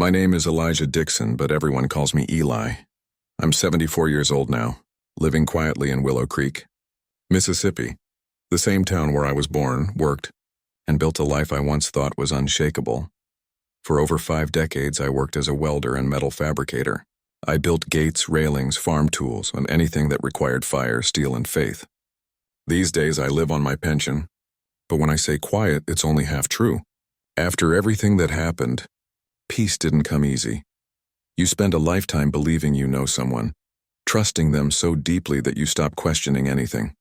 My name is Elijah Dixon, but everyone calls me Eli. I'm 74 years old now, living quietly in Willow Creek, Mississippi, the same town where I was born, worked, and built a life I once thought was unshakable. For over 5 decades, I worked as a welder and metal fabricator. I built gates, railings, farm tools, and anything that required fire, steel, and faith. These days, I live on my pension, but when I say quiet, it's only half true. After everything that happened, peace didn't come easy. You spend a lifetime believing you know someone, trusting them so deeply that you stop questioning anything.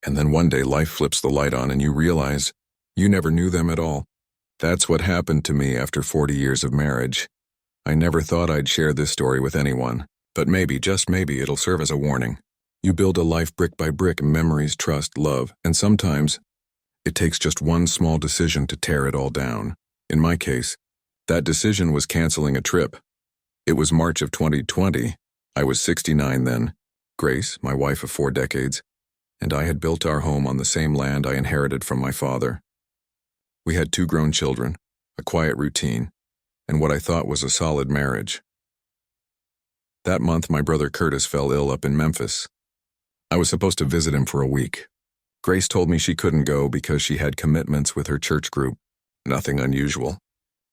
And then one day life flips the light on and you realize you never knew them at all. That's what happened to me after 40 years of marriage. I never thought I'd share this story with anyone, but maybe, just maybe, it'll serve as a warning. You build a life brick by brick, memories, trust, love, and sometimes it takes just one small decision to tear it all down. In my case, that decision was canceling a trip. It was March of 2020. I was 69 then. Grace, my wife of 4 decades, and I had built our home on the same land I inherited from my father. We had 2 grown children, a quiet routine, and what I thought was a solid marriage. That month, my brother Curtis fell ill up in Memphis. I was supposed to visit him for a week. Grace told me she couldn't go because she had commitments with her church group. Nothing unusual.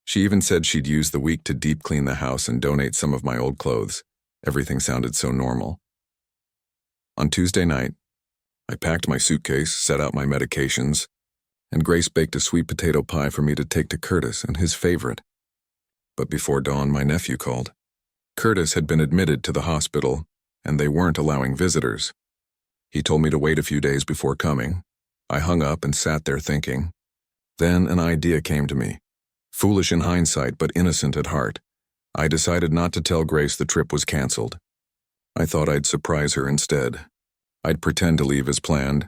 She even said she'd use the week to deep clean the house and donate some of my old clothes. Everything sounded so normal. On Tuesday night, I packed my suitcase, set out my medications, and Grace baked a sweet potato pie for me to take to Curtis and his favorite. But before dawn, my nephew called. Curtis had been admitted to the hospital, and they weren't allowing visitors. He told me to wait a few days before coming. I hung up and sat there thinking. Then an idea came to me. Foolish in hindsight, but innocent at heart. I decided not to tell Grace the trip was canceled. I thought I'd surprise her instead. I'd pretend to leave as planned,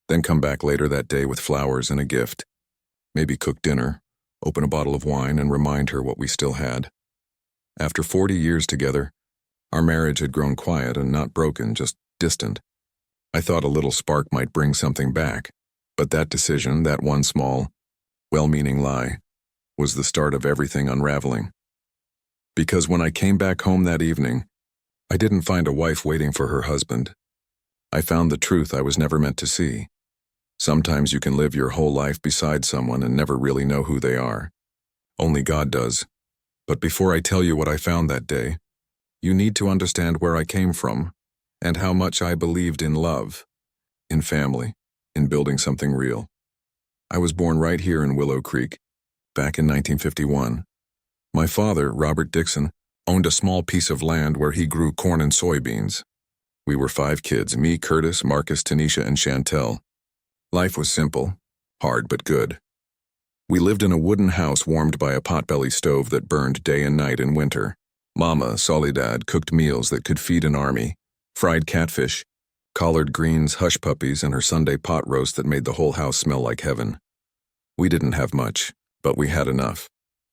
then come back later that day with flowers and a gift. Maybe cook dinner, open a bottle of wine, and remind her what we still had. After 40 years together, our marriage had grown quiet and not broken, just distant. I thought a little spark might bring something back, but that decision, that one small, well-meaning lie, was the start of everything unraveling. Because when I came back home that evening, I didn't find a wife waiting for her husband. I found the truth I was never meant to see. Sometimes you can live your whole life beside someone and never really know who they are. Only God does. But before I tell you what I found that day, you need to understand where I came from and how much I believed in love, in family, in building something real. I was born right here in Willow Creek, back in 1951. My father, Robert Dixon, owned a small piece of land where he grew corn and soybeans. We were 5 kids, me, Curtis, Marcus, Tanisha, and Chantel. Life was simple, hard but good. We lived in a wooden house warmed by a potbelly stove that burned day and night in winter. Mama, Soledad, cooked meals that could feed an army, fried catfish, collard greens, hush puppies, and her Sunday pot roast that made the whole house smell like heaven. We didn't have much, but we had enough.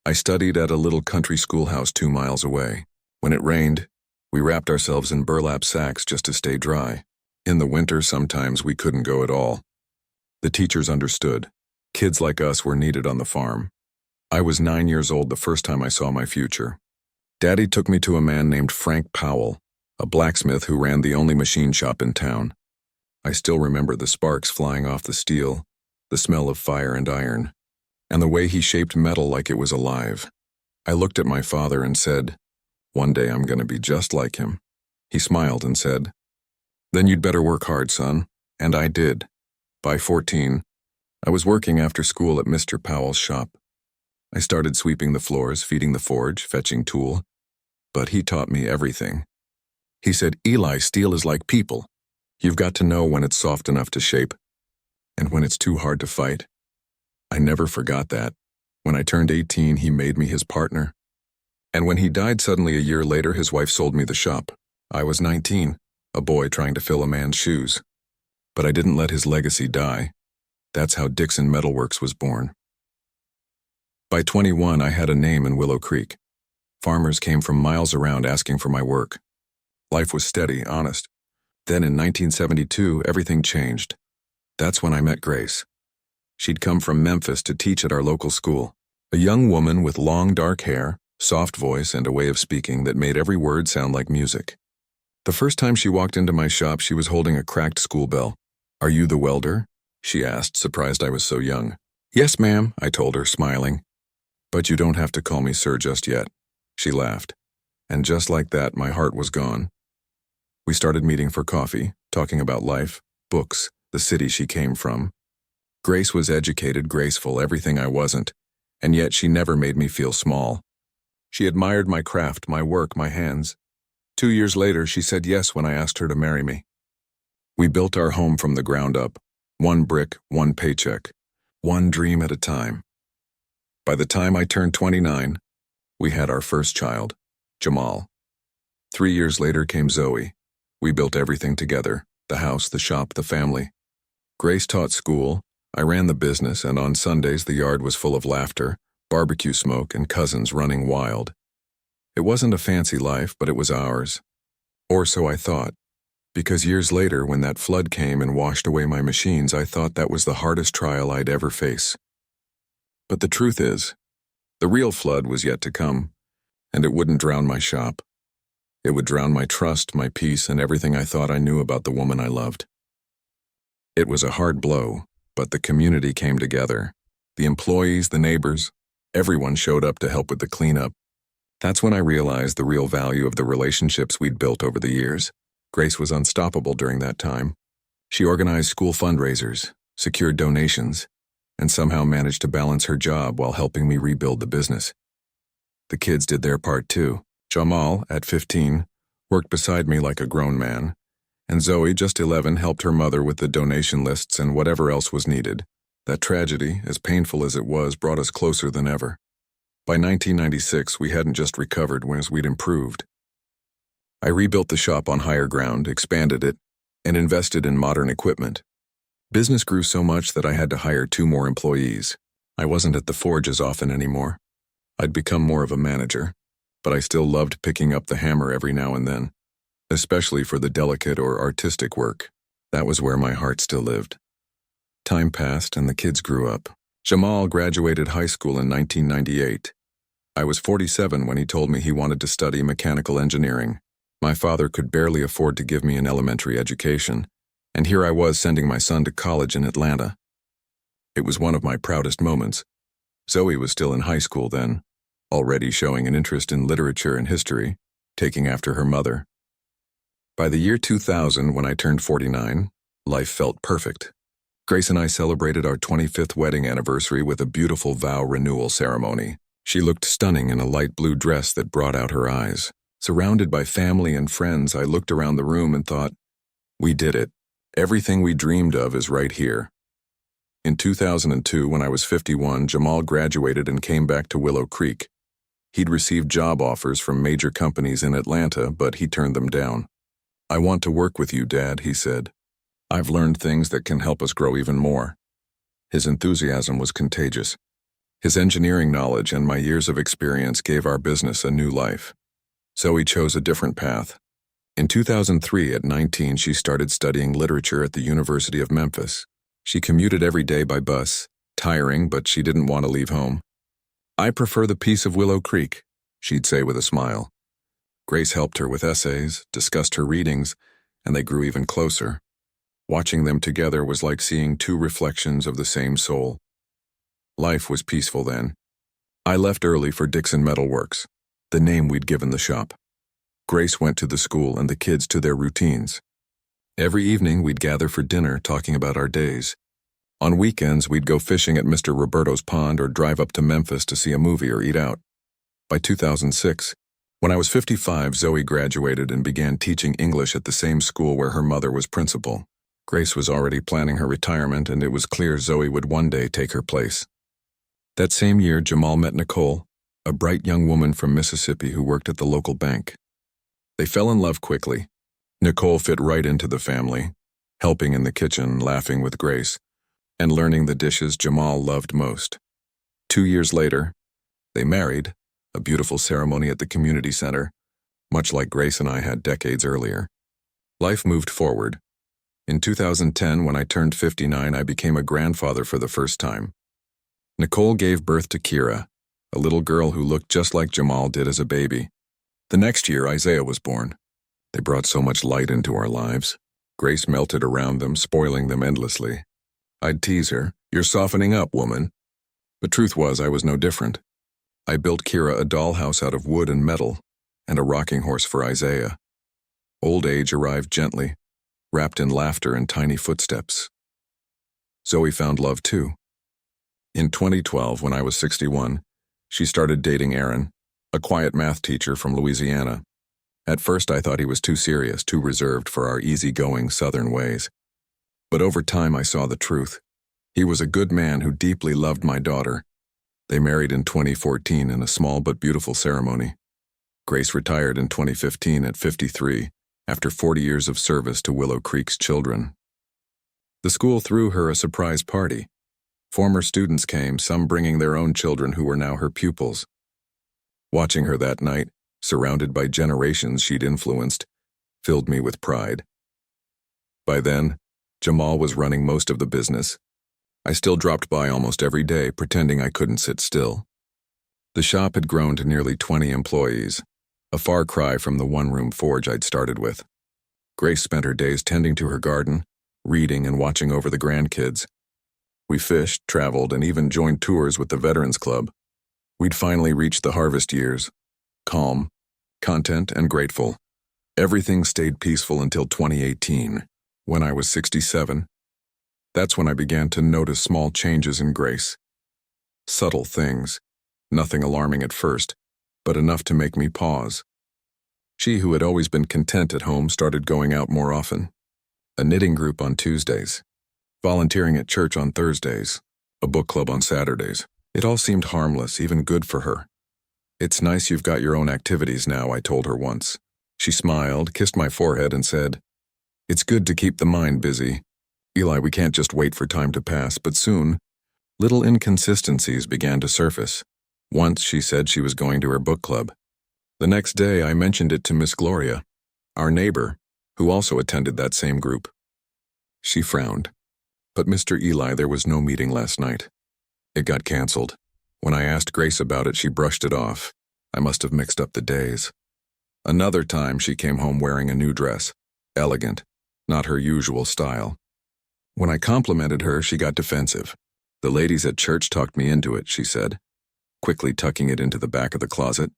I studied at a little country schoolhouse 2 miles away. When it rained, we wrapped ourselves in burlap sacks just to stay dry. In the winter, sometimes we couldn't go at all. The teachers understood. Kids like us were needed on the farm. I was 9 years old the first time I saw my future. Daddy took me to a man named Frank Powell, a blacksmith who ran the only machine shop in town. I still remember the sparks flying off the steel, the smell of fire and iron, and the way he shaped metal like it was alive. I looked at my father and said, "One day I'm going to be just like him." He smiled and said, "Then you'd better work hard, son." And I did. By 14, I was working after school at Mr. Powell's shop. I started sweeping the floors, feeding the forge, fetching tool. But he taught me everything. He said, "Eli, steel is like people. You've got to know when it's soft enough to shape, and when it's too hard to fight." I never forgot that. When I turned 18, he made me his partner. And when he died suddenly a year later, his wife sold me the shop. I was 19, a boy trying to fill a man's shoes. But I didn't let his legacy die. That's how Dixon Metalworks was born. By 21, I had a name in Willow Creek. Farmers came from miles around asking for my work. Life was steady, honest. Then in 1972, everything changed. That's when I met Grace. She'd come from Memphis to teach at our local school. A young woman with long dark hair, soft voice and a way of speaking that made every word sound like music. The first time she walked into my shop, she was holding a cracked school bell. "Are you the welder?" she asked, surprised I was so young. "Yes, ma'am," I told her, smiling. "But you don't have to call me sir just yet," she laughed. And just like that, my heart was gone. We started meeting for coffee, talking about life, books, the city she came from. Grace was educated, graceful, everything I wasn't, and yet she never made me feel small. She admired my craft, my work, my hands. 2 years later, she said yes when I asked her to marry me. We built our home from the ground up, one brick, one paycheck, one dream at a time. By the time I turned 29, we had our first child, Jamal. 3 years later came Zoe. We built everything together, the house, the shop, the family. Grace taught school, I ran the business, and on Sundays the yard was full of laughter, barbecue smoke, and cousins running wild. It wasn't a fancy life, but it was ours. Or so I thought. Because years later, when that flood came and washed away my machines, I thought that was the hardest trial I'd ever face. But the truth is, the real flood was yet to come, and it wouldn't drown my shop. It would drown my trust, my peace, and everything I thought I knew about the woman I loved. It was a hard blow, but the community came together. The employees, the neighbors, everyone showed up to help with the cleanup. That's when I realized the real value of the relationships we'd built over the years. Grace was unstoppable during that time. She organized school fundraisers, secured donations, and somehow managed to balance her job while helping me rebuild the business. The kids did their part too. Jamal, at 15, worked beside me like a grown man, and Zoe, just 11, helped her mother with the donation lists and whatever else was needed. That tragedy, as painful as it was, brought us closer than ever. By 1996, we hadn't just recovered, whereas we'd improved. I rebuilt the shop on higher ground, expanded it, and invested in modern equipment. Business grew so much that I had to hire 2 more employees. I wasn't at the forge as often anymore. I'd become more of a manager, but I still loved picking up the hammer every now and then, especially for the delicate or artistic work. That was where my heart still lived. Time passed and the kids grew up. Jamal graduated high school in 1998. I was 47 when he told me he wanted to study mechanical engineering. My father could barely afford to give me an elementary education, and here I was sending my son to college in Atlanta. It was one of my proudest moments. Zoe was still in high school then, already showing an interest in literature and history, taking after her mother. By the year 2000, when I turned 49, life felt perfect. Grace and I celebrated our 25th wedding anniversary with a beautiful vow renewal ceremony. She looked stunning in a light blue dress that brought out her eyes. Surrounded by family and friends, I looked around the room and thought, we did it. Everything we dreamed of is right here. In 2002, when I was 51, Jamal graduated and came back to Willow Creek. He'd received job offers from major companies in Atlanta, but he turned them down. "I want to work with you, Dad," he said. "I've learned things that can help us grow even more." His enthusiasm was contagious. His engineering knowledge and my years of experience gave our business a new life. Zoe chose a different path. In 2003, at 19, she started studying literature at the University of Memphis. She commuted every day by bus, tiring, but she didn't want to leave home. "I prefer the peace of Willow Creek," she'd say with a smile. Grace helped her with essays, discussed her readings, and they grew even closer. Watching them together was like seeing 2 reflections of the same soul. Life was peaceful then. I left early for Dixon Metal Works, the name we'd given the shop. Grace went to the school and the kids to their routines. Every evening we'd gather for dinner, talking about our days. On weekends we'd go fishing at Mr. Roberto's pond or drive up to Memphis to see a movie or eat out. By 2006, when I was 55, Zoe graduated and began teaching English at the same school where her mother was principal. Grace was already planning her retirement, and it was clear Zoe would one day take her place. That same year, Jamal met Nicole, a bright young woman from Mississippi who worked at the local bank. They fell in love quickly. Nicole fit right into the family, helping in the kitchen, laughing with Grace, and learning the dishes Jamal loved most. 2 years later, they married, a beautiful ceremony at the community center, much like Grace and I had decades earlier. Life moved forward. In 2010, when I turned 59, I became a grandfather for the first time. Nicole gave birth to Kira, a little girl who looked just like Jamal did as a baby. The next year, Isaiah was born. They brought so much light into our lives. Grace melted around them, spoiling them endlessly. I'd tease her, "You're softening up, woman." The truth was, I was no different. I built Kira a dollhouse out of wood and metal, and a rocking horse for Isaiah. Old age arrived gently, wrapped in laughter and tiny footsteps. Zoe found love too. In 2012, when I was 61, she started dating Aaron, a quiet math teacher from Louisiana. At first I thought he was too serious, too reserved for our easygoing Southern ways. But over time I saw the truth. He was a good man who deeply loved my daughter. They married in 2014 in a small but beautiful ceremony. Grace retired in 2015 at 53, after 40 years of service to Willow Creek's children. The school threw her a surprise party. Former students came, some bringing their own children who were now her pupils. Watching her that night, surrounded by generations she'd influenced, filled me with pride. By then, Jamal was running most of the business. I still dropped by almost every day, pretending I couldn't sit still. The shop had grown to nearly 20 employees, a far cry from the one-room forge I'd started with. Grace spent her days tending to her garden, reading and watching over the grandkids. We fished, traveled, and even joined tours with the Veterans Club. We'd finally reached the harvest years, calm, content, and grateful. Everything stayed peaceful until 2018, when I was 67. That's when I began to notice small changes in Grace. Subtle things, nothing alarming at first, but enough to make me pause. She, who had always been content at home, started going out more often. A knitting group on Tuesdays, volunteering at church on Thursdays, a book club on Saturdays. It all seemed harmless, even good for her. "It's nice you've got your own activities now," I told her once. She smiled, kissed my forehead, and said, "It's good to keep the mind busy. Eli, we can't just wait for time to pass." But soon, little inconsistencies began to surface. Once she said she was going to her book club. The next day I mentioned it to Miss Gloria, our neighbor, who also attended that same group. She frowned. "But Mr. Eli, there was no meeting last night. It got canceled." When I asked Grace about it, she brushed it off. I must have mixed up the days. Another time she came home wearing a new dress, elegant, not her usual style. When I complimented her, she got defensive. "The ladies at church talked me into it," she said, quickly tucking it into the back of the closet.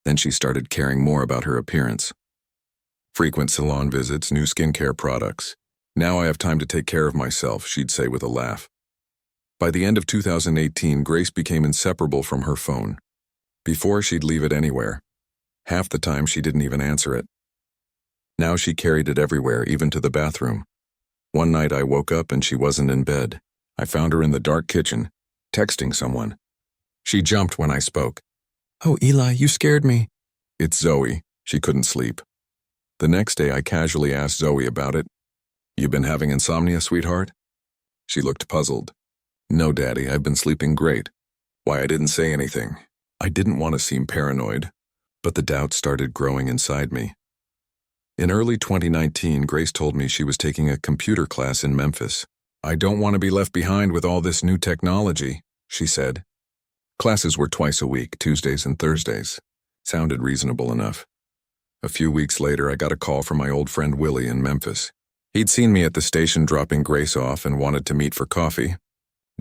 Then she started caring more about her appearance. Frequent salon visits, new skincare products. "Now I have time to take care of myself," she'd say with a laugh. By the end of 2018, Grace became inseparable from her phone. Before, she'd leave it anywhere. Half the time, she didn't even answer it. Now she carried it everywhere, even to the bathroom. One night I woke up and she wasn't in bed. I found her in the dark kitchen, texting someone. She jumped when I spoke. "Oh, Eli, you scared me." "It's Zoe." She couldn't sleep. The next day I casually asked Zoe about it. "You been having insomnia, sweetheart?" She looked puzzled. "No, Daddy, I've been sleeping great." Why I didn't say anything. I didn't want to seem paranoid, but the doubt started growing inside me. In early 2019, Grace told me she was taking a computer class in Memphis. "I don't want to be left behind with all this new technology," she said. Classes were twice a week, Tuesdays and Thursdays. Sounded reasonable enough. A few weeks later, I got a call from my old friend Willie in Memphis. He'd seen me at the station dropping Grace off and wanted to meet for coffee.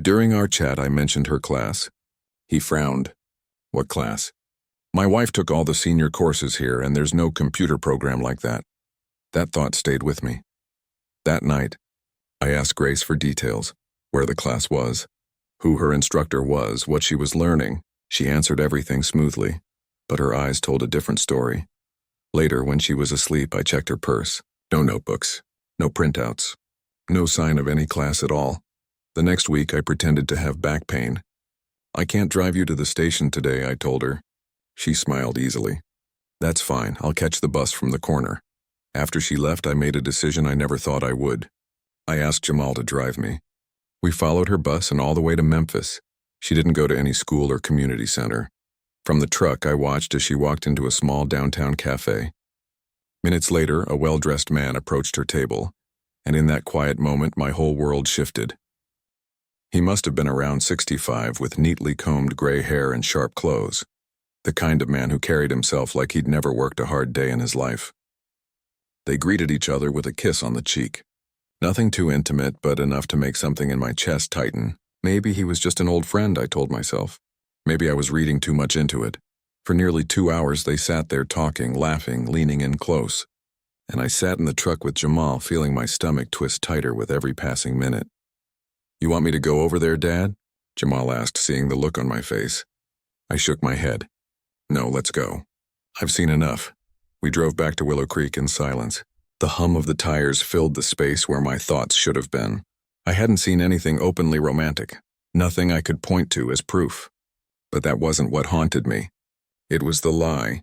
During our chat, I mentioned her class. He frowned. "What class?" "My wife took all the senior courses here, and there's no computer program like that." That thought stayed with me. That night, I asked Grace for details, where the class was, who her instructor was, what she was learning. She answered everything smoothly, but her eyes told a different story. Later, when she was asleep, I checked her purse. No notebooks, no printouts, no sign of any class at all. The next week, I pretended to have back pain. "I can't drive you to the station today," I told her. She smiled easily. "That's fine, I'll catch the bus from the corner." After she left, I made a decision I never thought I would. I asked Jamal to drive me. We followed her bus and all the way to Memphis. She didn't go to any school or community center. From the truck, I watched as she walked into a small downtown cafe. Minutes later, a well-dressed man approached her table, and in that quiet moment, my whole world shifted. He must have been around 65 with neatly combed gray hair and sharp clothes, the kind of man who carried himself like he'd never worked a hard day in his life. They greeted each other with a kiss on the cheek. Nothing too intimate, but enough to make something in my chest tighten. Maybe he was just an old friend, I told myself. Maybe I was reading too much into it. For nearly 2 hours they sat there talking, laughing, leaning in close. And I sat in the truck with Jamal, feeling my stomach twist tighter with every passing minute. "You want me to go over there, Dad?" Jamal asked, seeing the look on my face. I shook my head. "No, let's go. I've seen enough." We drove back to Willow Creek in silence. The hum of the tires filled the space where my thoughts should have been. I hadn't seen anything openly romantic, nothing I could point to as proof. But that wasn't what haunted me. It was the lie.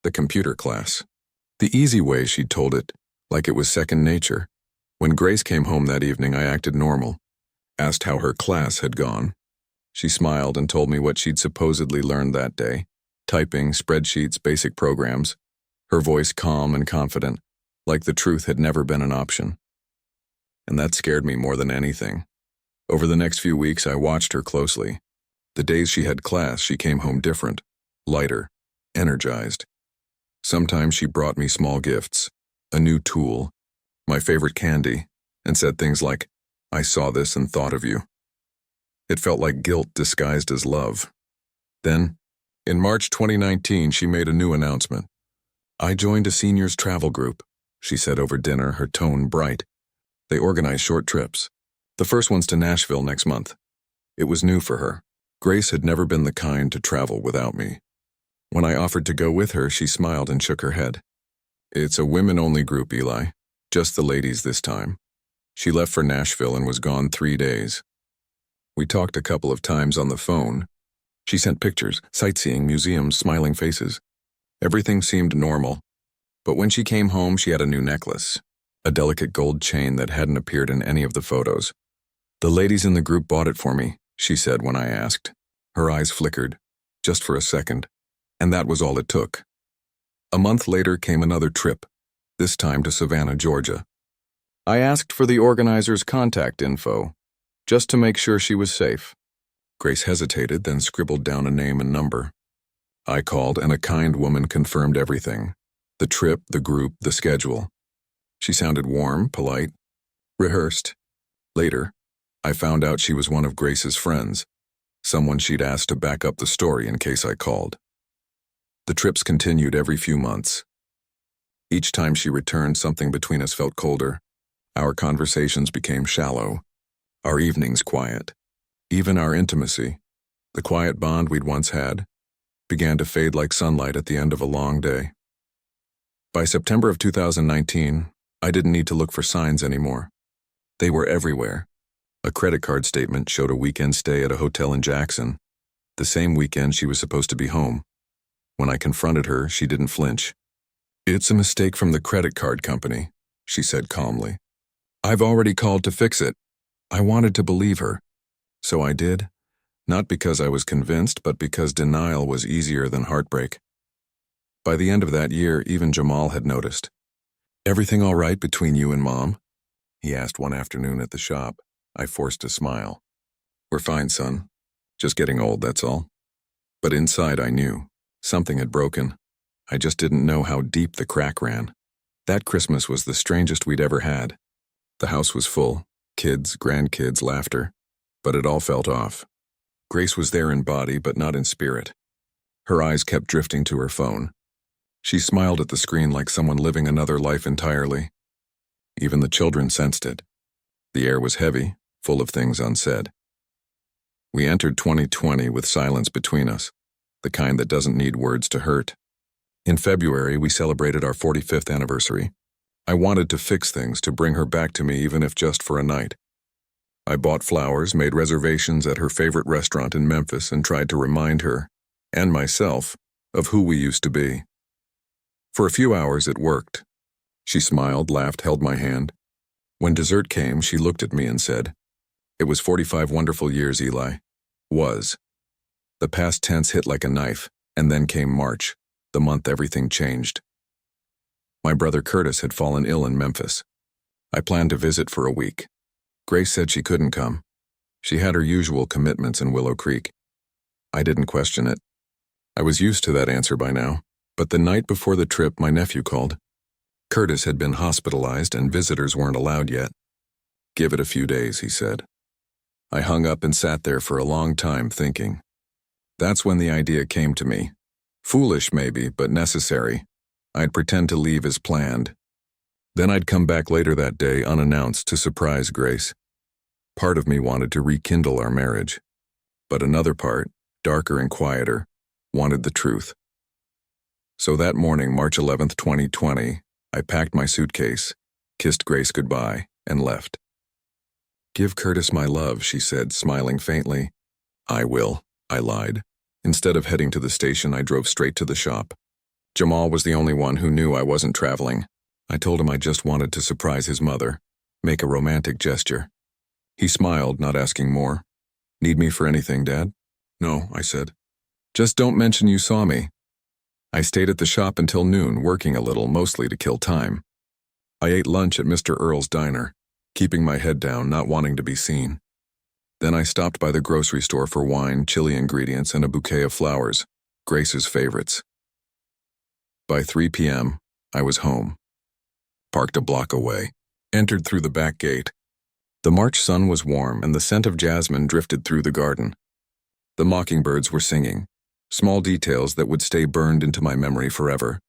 The computer class. The easy way she'd told it, like it was second nature. When Grace came home that evening, I acted normal. Asked how her class had gone. She smiled and told me what she'd supposedly learned that day. Typing, spreadsheets, basic programs. Her voice calm and confident, like the truth had never been an option. And that scared me more than anything. Over the next few weeks, I watched her closely. The days she had class, she came home different, lighter, energized. Sometimes she brought me small gifts, a new tool, my favorite candy, and said things like, "I saw this and thought of you." It felt like guilt disguised as love. Then, in March 2019, she made a new announcement. "I joined a seniors travel group," she said over dinner, her tone bright. They organize short trips. The first one's to Nashville next month. It was new for her. Grace had never been the kind to travel without me. When I offered to go with her, she smiled and shook her head. "It's a women-only group, Eli. Just the ladies this time." She left for Nashville and was gone 3 days. We talked a couple of times on the phone. She sent pictures, sightseeing, museums, smiling faces. Everything seemed normal. But when she came home, she had a new necklace, a delicate gold chain that hadn't appeared in any of the photos. "The ladies in the group bought it for me," she said when I asked. Her eyes flickered, just for a second, and that was all it took. A month later came another trip, this time to Savannah, Georgia. I asked for the organizer's contact info, just to make sure she was safe. Grace hesitated, then scribbled down a name and number. I called, and a kind woman confirmed everything. The trip, the group, the schedule. She sounded warm, polite, rehearsed. Later, I found out she was one of Grace's friends, someone she'd asked to back up the story in case I called. The trips continued every few months. Each time she returned, something between us felt colder. Our conversations became shallow, our evenings quiet. Even our intimacy, the quiet bond we'd once had, began to fade like sunlight at the end of a long day. By September of 2019, I didn't need to look for signs anymore. They were everywhere. A credit card statement showed a weekend stay at a hotel in Jackson, the same weekend she was supposed to be home. When I confronted her, she didn't flinch. "It's a mistake from the credit card company," she said calmly. "I've already called to fix it." I wanted to believe her. So I did, not because I was convinced, but because denial was easier than heartbreak. By the end of that year, even Jamal had noticed. "Everything all right between you and Mom?" he asked one afternoon at the shop. I forced a smile. "We're fine, son. Just getting old, that's all." But inside I knew. Something had broken. I just didn't know how deep the crack ran. That Christmas was the strangest we'd ever had. The house was full. Kids, grandkids, laughter. But it all felt off. Grace was there in body, but not in spirit. Her eyes kept drifting to her phone. She smiled at the screen like someone living another life entirely. Even the children sensed it. The air was heavy, full of things unsaid. We entered 2020 with silence between us, the kind that doesn't need words to hurt. In February, we celebrated our 45th anniversary. I wanted to fix things, to bring her back to me even if just for a night. I bought flowers, made reservations at her favorite restaurant in Memphis, and tried to remind her, and myself, of who we used to be. For a few hours it worked. She smiled, laughed, held my hand. When dessert came, she looked at me and said, "It was 45 wonderful years, Eli." Was. The past tense hit like a knife, and then came March, the month everything changed. My brother Curtis had fallen ill in Memphis. I planned to visit for a week. Grace said she couldn't come. She had her usual commitments in Willow Creek. I didn't question it. I was used to that answer by now, but the night before the trip my nephew called. Curtis had been hospitalized and visitors weren't allowed yet. Give it a few days, he said. I hung up and sat there for a long time thinking. That's when the idea came to me. Foolish maybe, but necessary. I'd pretend to leave as planned. Then I'd come back later that day unannounced to surprise Grace. Part of me wanted to rekindle our marriage, but another part, darker and quieter, wanted the truth. So that morning, March 11th, 2020, I packed my suitcase, kissed Grace goodbye, and left. Give Curtis my love, she said, smiling faintly. I will, I lied. Instead of heading to the station, I drove straight to the shop. Jamal was the only one who knew I wasn't traveling. I told him I just wanted to surprise his mother, make a romantic gesture. He smiled, not asking more. Need me for anything, Dad? No, I said. Just don't mention you saw me. I stayed at the shop until noon, working a little, mostly to kill time. I ate lunch at Mr. Earl's diner, keeping my head down, not wanting to be seen. Then I stopped by the grocery store for wine, chili ingredients, and a bouquet of flowers, Grace's favorites. By 3 p.m., I was home. Parked a block away, entered through the back gate. The March sun was warm and the scent of jasmine drifted through the garden. The mockingbirds were singing, small details that would stay burned into my memory forever.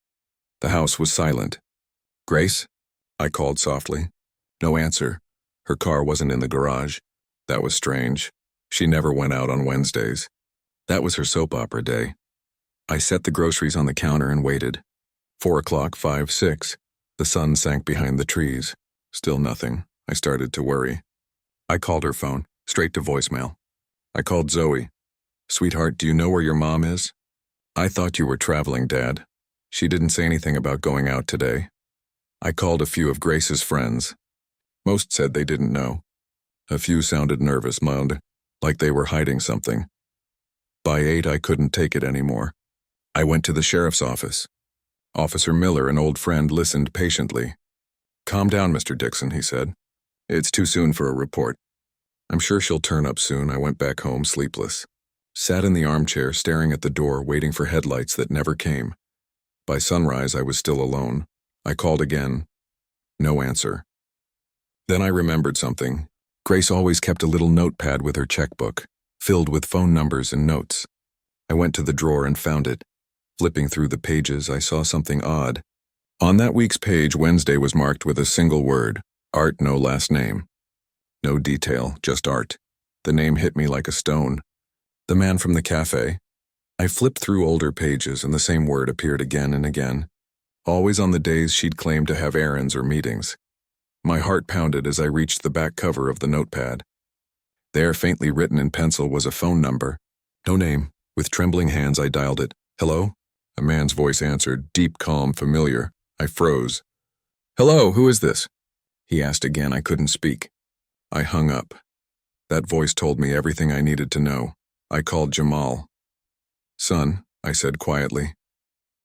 The house was silent. Grace? I called softly. No answer. Her car wasn't in the garage. That was strange. She never went out on Wednesdays. That was her soap opera day. I set the groceries on the counter and waited. 4 o'clock, 5, 6. The sun sank behind the trees. Still nothing. I started to worry. I called her phone, straight to voicemail. I called Zoe. Sweetheart, do you know where your mom is? I thought you were traveling, Dad. She didn't say anything about going out today. I called a few of Grace's friends. Most said they didn't know. A few sounded nervous, moaned, like they were hiding something. By 8, I couldn't take it anymore. I went to the sheriff's office. Officer Miller, an old friend, listened patiently. Calm down, Mr. Dixon, he said. It's too soon for a report. I'm sure she'll turn up soon. I went back home sleepless. Sat in the armchair, staring at the door, waiting for headlights that never came. By sunrise, I was still alone. I called again. No answer. Then I remembered something. Grace always kept a little notepad with her checkbook, filled with phone numbers and notes. I went to the drawer and found it. Flipping through the pages, I saw something odd. On that week's page, Wednesday was marked with a single word, Art, no last name. No detail, just Art. The name hit me like a stone. The man from the cafe. I flipped through older pages and the same word appeared again and again, always on the days she'd claimed to have errands or meetings. My heart pounded as I reached the back cover of the notepad. There, faintly written in pencil, was a phone number. No name. With trembling hands, I dialed it. Hello? A man's voice answered, deep, calm, familiar. I froze. Hello, who is this? He asked again. I couldn't speak. I hung up. That voice told me everything I needed to know. I called Jamal. Son, I said quietly,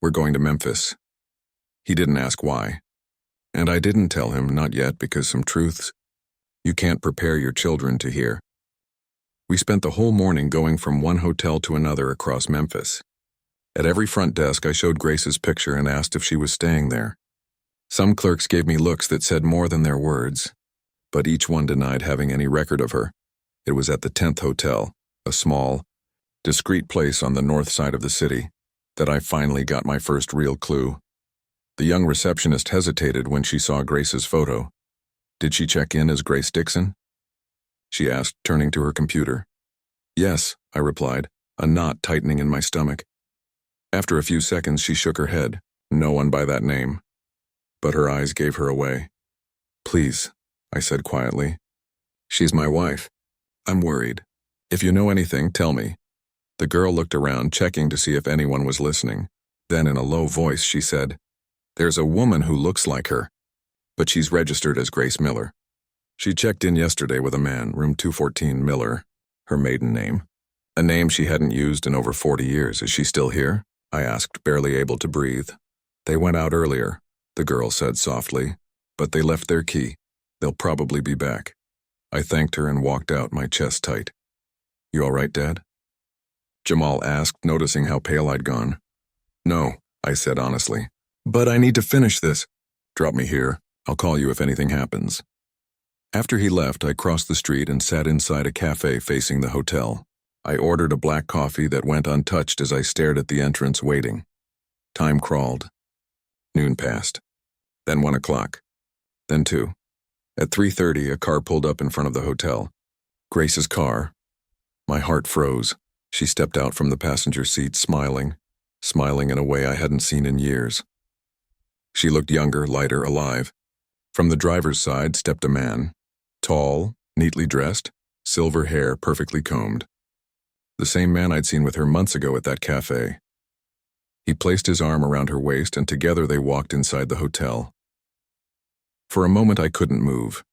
we're going to Memphis. He didn't ask why. And I didn't tell him, not yet, because some truths you can't prepare your children to hear. We spent the whole morning going from one hotel to another across Memphis. At every front desk, I showed Grace's picture and asked if she was staying there. Some clerks gave me looks that said more than their words, but each one denied having any record of her. It was at the 10th Hotel, a small, discreet place on the north side of the city, that I finally got my first real clue. The young receptionist hesitated when she saw Grace's photo. Did she check in as Grace Dixon? She asked, turning to her computer. Yes, I replied, a knot tightening in my stomach. After a few seconds, she shook her head. No one by that name. But her eyes gave her away. Please, I said quietly. She's my wife. I'm worried. If you know anything, tell me. The girl looked around, checking to see if anyone was listening. Then in a low voice, she said, There's a woman who looks like her, but she's registered as Grace Miller. She checked in yesterday with a man, room 214 Miller, her maiden name. A name she hadn't used in over 40 years. Is she still here? I asked, barely able to breathe. They went out earlier, the girl said softly, but they left their key. They'll probably be back. I thanked her and walked out, my chest tight. You all right, Dad? Jamal asked, noticing how pale I'd gone. No, I said honestly. But I need to finish this. Drop me here. I'll call you if anything happens. After he left, I crossed the street and sat inside a cafe facing the hotel. I ordered a black coffee that went untouched as I stared at the entrance, waiting. Time crawled. Noon passed. Then 1 o'clock. Then 2. At 3:30, a car pulled up in front of the hotel. Grace's car. My heart froze. She stepped out from the passenger seat, smiling in a way I hadn't seen in years. She looked younger, lighter, alive. From the driver's side stepped a man. Tall, neatly dressed, silver hair perfectly combed. The same man I'd seen with her months ago at that cafe. He placed his arm around her waist, and together they walked inside the hotel. For a moment I couldn't move.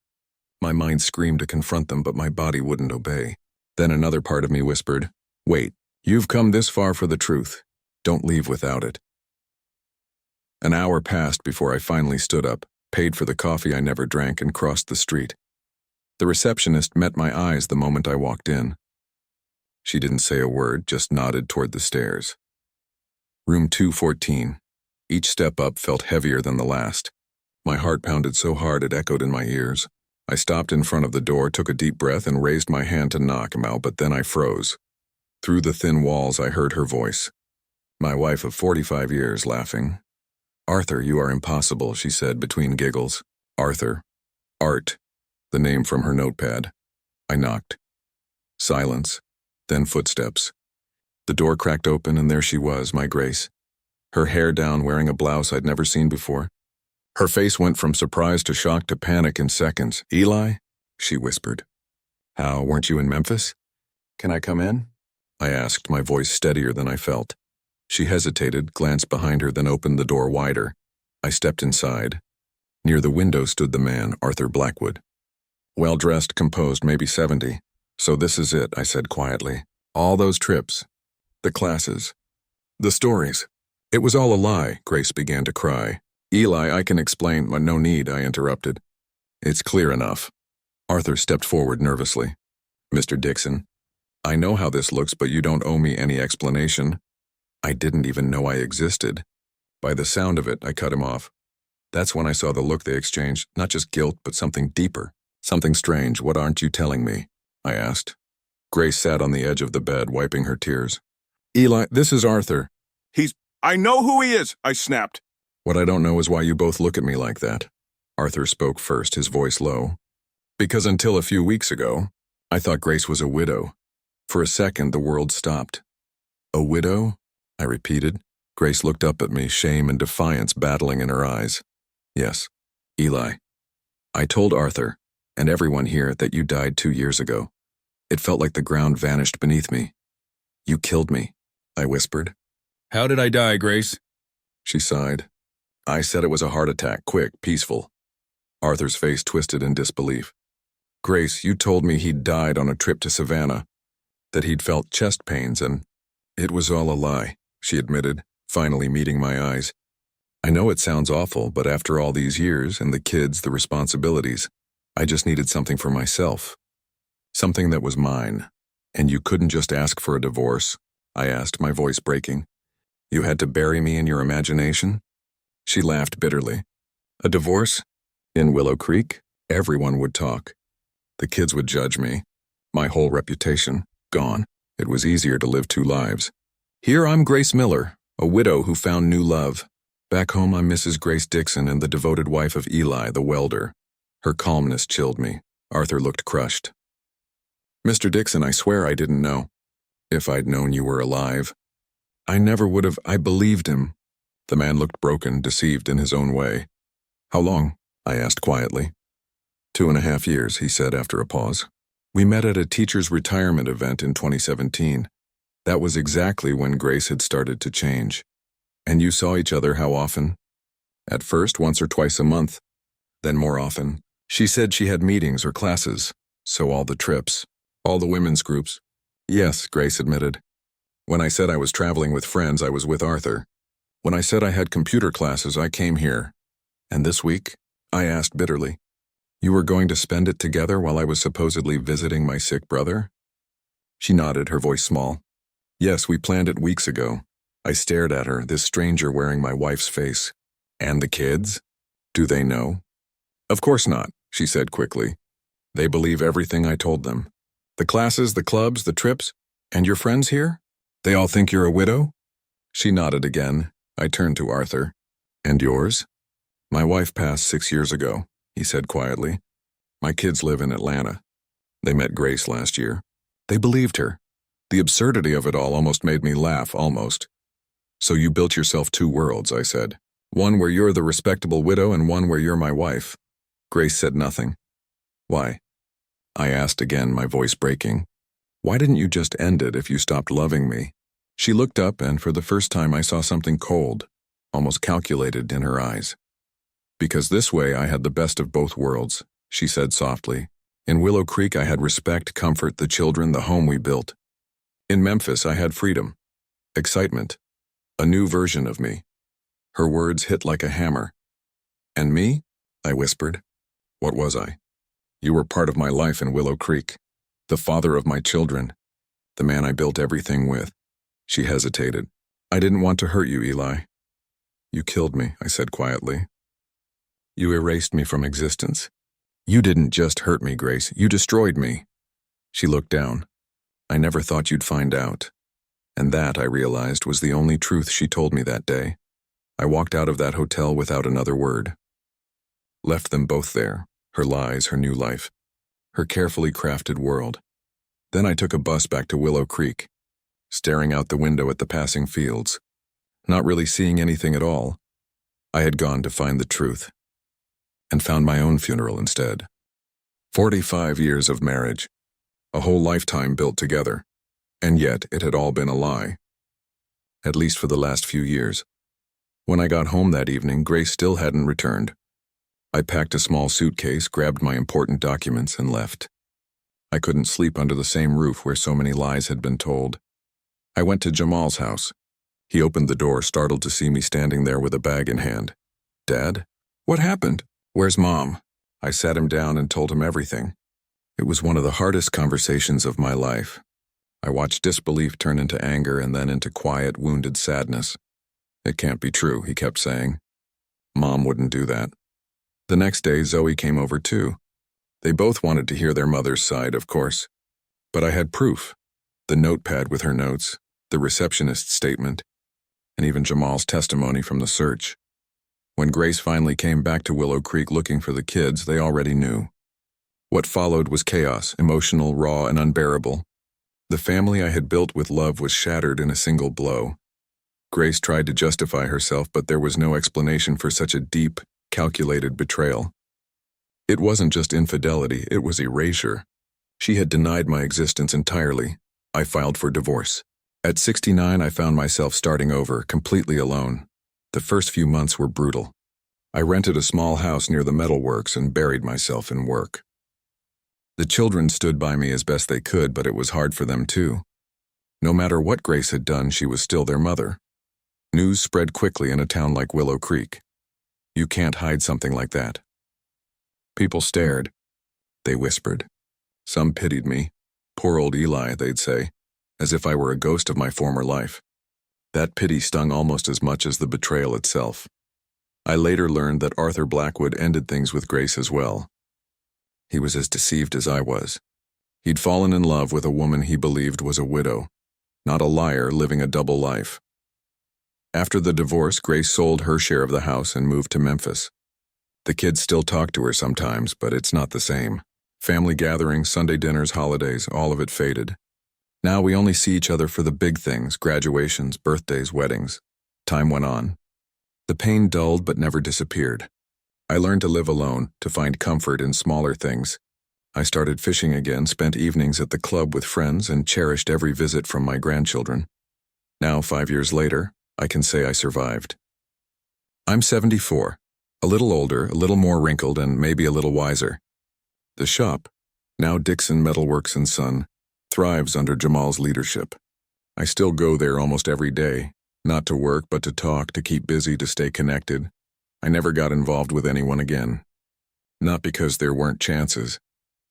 My mind screamed to confront them, but my body wouldn't obey. Then another part of me whispered, "Wait, you've come this far for the truth. Don't leave without it." An hour passed before I finally stood up, paid for the coffee I never drank, and crossed the street. The receptionist met my eyes the moment I walked in. She didn't say a word, just nodded toward the stairs. Room 214. Each step up felt heavier than the last. My heart pounded so hard it echoed in my ears. I stopped in front of the door, took a deep breath, and raised my hand to knock him out, but then I froze. Through the thin walls I heard her voice. My wife of 45 years, laughing. "Arthur, you are impossible," she said between giggles. Arthur. Art. The name from her notepad. I knocked. Silence. Then footsteps. The door cracked open, and there she was, my Grace. Her hair down, wearing a blouse I'd never seen before. Her face went from surprise to shock to panic in seconds. "Eli?" she whispered. "How, weren't you in Memphis?" "Can I come in?" I asked, my voice steadier than I felt. She hesitated, glanced behind her, then opened the door wider. I stepped inside. Near the window stood the man, Arthur Blackwood. Well-dressed, composed, maybe 70. "So this is it," I said quietly. "All those trips. The classes. The stories. It was all a lie," Grace began to cry. "Eli, I can explain." "No need," I interrupted. "It's clear enough." Arthur stepped forward nervously. "Mr. Dixon, I know how this looks, but you don't owe me any explanation." I didn't even know I existed. By the sound of it, I cut him off. That's when I saw the look they exchanged, not just guilt, but something deeper, something strange. "What aren't you telling me?" I asked. Grace sat on the edge of the bed, wiping her tears. "Eli, this is Arthur." I know who he is," I snapped. "What I don't know is why you both look at me like that." Arthur spoke first, his voice low. "Because until a few weeks ago, I thought Grace was a widow." For a second, the world stopped. "A widow?" I repeated. Grace looked up at me, shame and defiance battling in her eyes. "Yes, Eli. I told Arthur, and everyone here, that you died 2 years ago. It felt like the ground vanished beneath me. You killed me," I whispered. "How did I die, Grace?" She sighed. "I said it was a heart attack, quick, peaceful." Arthur's face twisted in disbelief. "Grace, you told me he'd died on a trip to Savannah, that he'd felt chest pains, and it was all a lie," she admitted, finally meeting my eyes. "I know it sounds awful, but after all these years, and the kids, the responsibilities, I just needed something for myself. Something that was mine. And you couldn't just ask for a divorce?" I asked, my voice breaking. "You had to bury me in your imagination?" She laughed bitterly. "A divorce? In Willow Creek? Everyone would talk. The kids would judge me. My whole reputation, gone. It was easier to live 2 lives. Here I'm Grace Miller, a widow who found new love. Back home I'm Mrs. Grace Dixon and the devoted wife of Eli, the welder." Her calmness chilled me. Arthur looked crushed. "Mr. Dixon, I swear I didn't know. If I'd known you were alive, I never would have." I believed him. The man looked broken, deceived in his own way. "How long?" I asked quietly. 2.5 years, he said after a pause. "We met at a teacher's retirement event in 2017. That was exactly when Grace had started to change." "And you saw each other how often?" "At first, once or twice a month. Then more often. She said she had meetings or classes, so all the trips, all the women's groups." "Yes," Grace admitted. "When I said I was traveling with friends, I was with Arthur. When I said I had computer classes, I came here. And this week?" I asked bitterly. You were going to spend it together while I was supposedly visiting my sick brother? She nodded, her voice small. Yes, we planned it weeks ago. I stared at her, this stranger wearing my wife's face. And the kids? Do they know? Of course not, she said quickly. They believe everything I told them. The classes, the clubs, the trips, and your friends here? They all think you're a widow? She nodded again. I turned to Arthur. And yours? My wife passed 6 years ago, he said quietly. My kids live in Atlanta. They met Grace last year. They believed her. The absurdity of it all almost made me laugh, almost. So you built yourself 2 worlds, I said. One where you're the respectable widow and one where you're my wife. Grace said nothing. Why? I asked again, my voice breaking. Why didn't you just end it if you stopped loving me? She looked up, and for the first time I saw something cold, almost calculated in her eyes. Because this way I had the best of both worlds, she said softly. In Willow Creek I had respect, comfort, the children, the home we built. In Memphis I had freedom, excitement, a new version of me. Her words hit like a hammer. And me? I whispered. What was I? You were part of my life in Willow Creek, the father of my children, the man I built everything with. She hesitated. I didn't want to hurt you, Eli. You killed me, I said quietly. You erased me from existence. You didn't just hurt me, Grace. You destroyed me. She looked down. I never thought you'd find out. And that, I realized, was the only truth she told me that day. I walked out of that hotel without another word. Left them both there, her lies, her new life, her carefully crafted world. Then I took a bus back to Willow Creek, staring out the window at the passing fields, not really seeing anything at all. I had gone to find the truth, and found my own funeral instead. 45 years of marriage, a whole lifetime built together, and yet it had all been a lie. At least for the last few years. When I got home that evening, Grace still hadn't returned. I packed a small suitcase, grabbed my important documents, and left. I couldn't sleep under the same roof where so many lies had been told. I went to Jamal's house. He opened the door, startled to see me standing there with a bag in hand. Dad? What happened? Where's Mom? I sat him down and told him everything. It was one of the hardest conversations of my life. I watched disbelief turn into anger and then into quiet, wounded sadness. It can't be true, he kept saying. Mom wouldn't do that. The next day, Zoe came over too. They both wanted to hear their mother's side, of course. But I had proof. The notepad with her notes, the receptionist's statement, and even Jamal's testimony from the search. When Grace finally came back to Willow Creek looking for the kids, they already knew. What followed was chaos, emotional, raw, and unbearable. The family I had built with love was shattered in a single blow. Grace tried to justify herself, but there was no explanation for such a deep, calculated betrayal. It wasn't just infidelity, it was erasure. She had denied my existence entirely. I filed for divorce. At 69, I found myself starting over, completely alone. The first few months were brutal. I rented a small house near the metalworks and buried myself in work. The children stood by me as best they could, but it was hard for them too. No matter what Grace had done, she was still their mother. News spread quickly in a town like Willow Creek. You can't hide something like that. People stared. They whispered. Some pitied me. Poor old Eli, they'd say, as if I were a ghost of my former life. That pity stung almost as much as the betrayal itself. I later learned that Arthur Blackwood ended things with Grace as well. He was as deceived as I was. He'd fallen in love with a woman he believed was a widow, not a liar living a double life. After the divorce, Grace sold her share of the house and moved to Memphis. The kids still talk to her sometimes, but it's not the same. Family gatherings, Sunday dinners, holidays, all of it faded. Now we only see each other for the big things, graduations, birthdays, weddings. Time went on. The pain dulled but never disappeared. I learned to live alone, to find comfort in smaller things. I started fishing again, spent evenings at the club with friends, and cherished every visit from my grandchildren. Now, 5 years later, I can say I survived. I'm 74, a little older, a little more wrinkled, and maybe a little wiser. The shop, now Dixon Metalworks & Son, thrives under Jamal's leadership. I still go there almost every day, not to work but to talk, to keep busy, to stay connected. I never got involved with anyone again. Not because there weren't chances.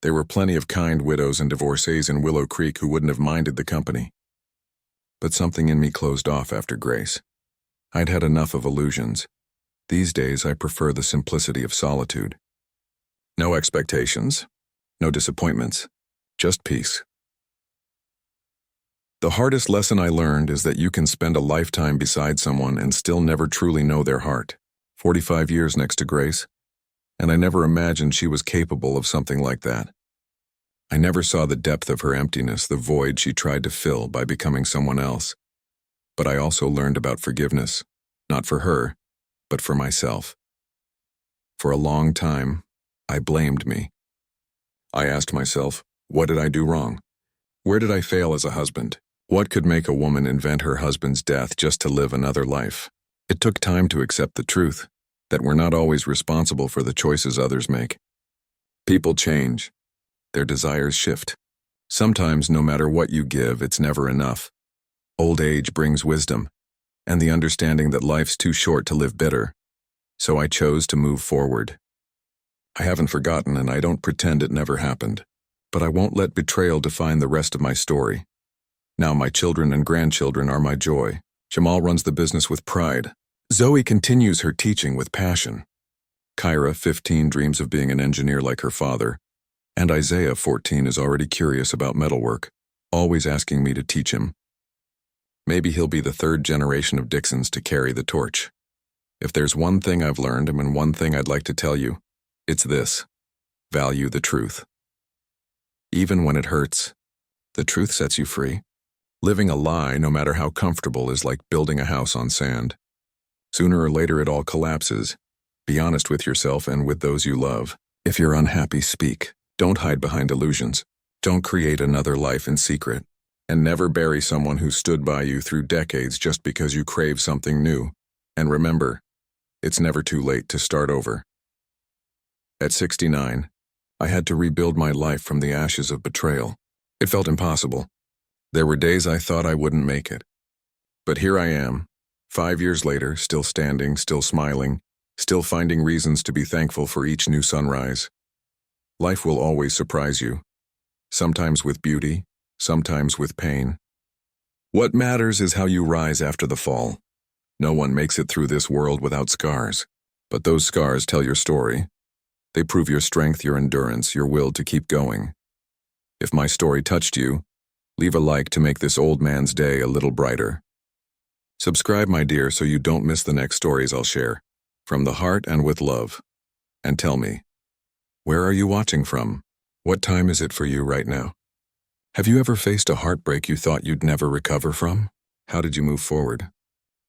There were plenty of kind widows and divorcees in Willow Creek who wouldn't have minded the company. But something in me closed off after Grace. I'd had enough of illusions. These days, I prefer the simplicity of solitude. No expectations, no disappointments, just peace. The hardest lesson I learned is that you can spend a lifetime beside someone and still never truly know their heart. 45 years next to Grace, and I never imagined she was capable of something like that. I never saw the depth of her emptiness, the void she tried to fill by becoming someone else. But I also learned about forgiveness, not for her, but for myself. For a long time, I blamed me. I asked myself, what did I do wrong? Where did I fail as a husband? What could make a woman invent her husband's death just to live another life? It took time to accept the truth, that we're not always responsible for the choices others make. People change. Their desires shift. Sometimes, no matter what you give, it's never enough. Old age brings wisdom, and the understanding that life's too short to live bitter. So I chose to move forward. I haven't forgotten, and I don't pretend it never happened. But I won't let betrayal define the rest of my story. Now my children and grandchildren are my joy. Jamal runs the business with pride. Zoe continues her teaching with passion. Kyra, 15, dreams of being an engineer like her father. And Isaiah, 14, is already curious about metalwork, always asking me to teach him. Maybe he'll be the third generation of Dixons to carry the torch. If there's one thing I've learned and one thing I'd like to tell you, it's this: value the truth. Even when it hurts, the truth sets you free. Living a lie, no matter how comfortable, is like building a house on sand. Sooner or later it all collapses. Be honest with yourself and with those you love. If you're unhappy, speak. Don't hide behind illusions. Don't create another life in secret. And never bury someone who stood by you through decades just because you crave something new. And remember, it's never too late to start over. At 69, I had to rebuild my life from the ashes of betrayal. It felt impossible. There were days I thought I wouldn't make it. But here I am, 5 years later, still standing, still smiling, still finding reasons to be thankful for each new sunrise. Life will always surprise you, sometimes with beauty, sometimes with pain. What matters is how you rise after the fall. No one makes it through this world without scars, but those scars tell your story. They prove your strength, your endurance, your will to keep going. If my story touched you, leave a like to make this old man's day a little brighter. Subscribe, my dear, so you don't miss the next stories I'll share, from the heart and with love. And tell me, where are you watching from? What time is it for you right now? Have you ever faced a heartbreak you thought you'd never recover from? How did you move forward?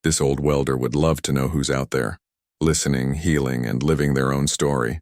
This old welder would love to know who's out there, listening, healing, and living their own story.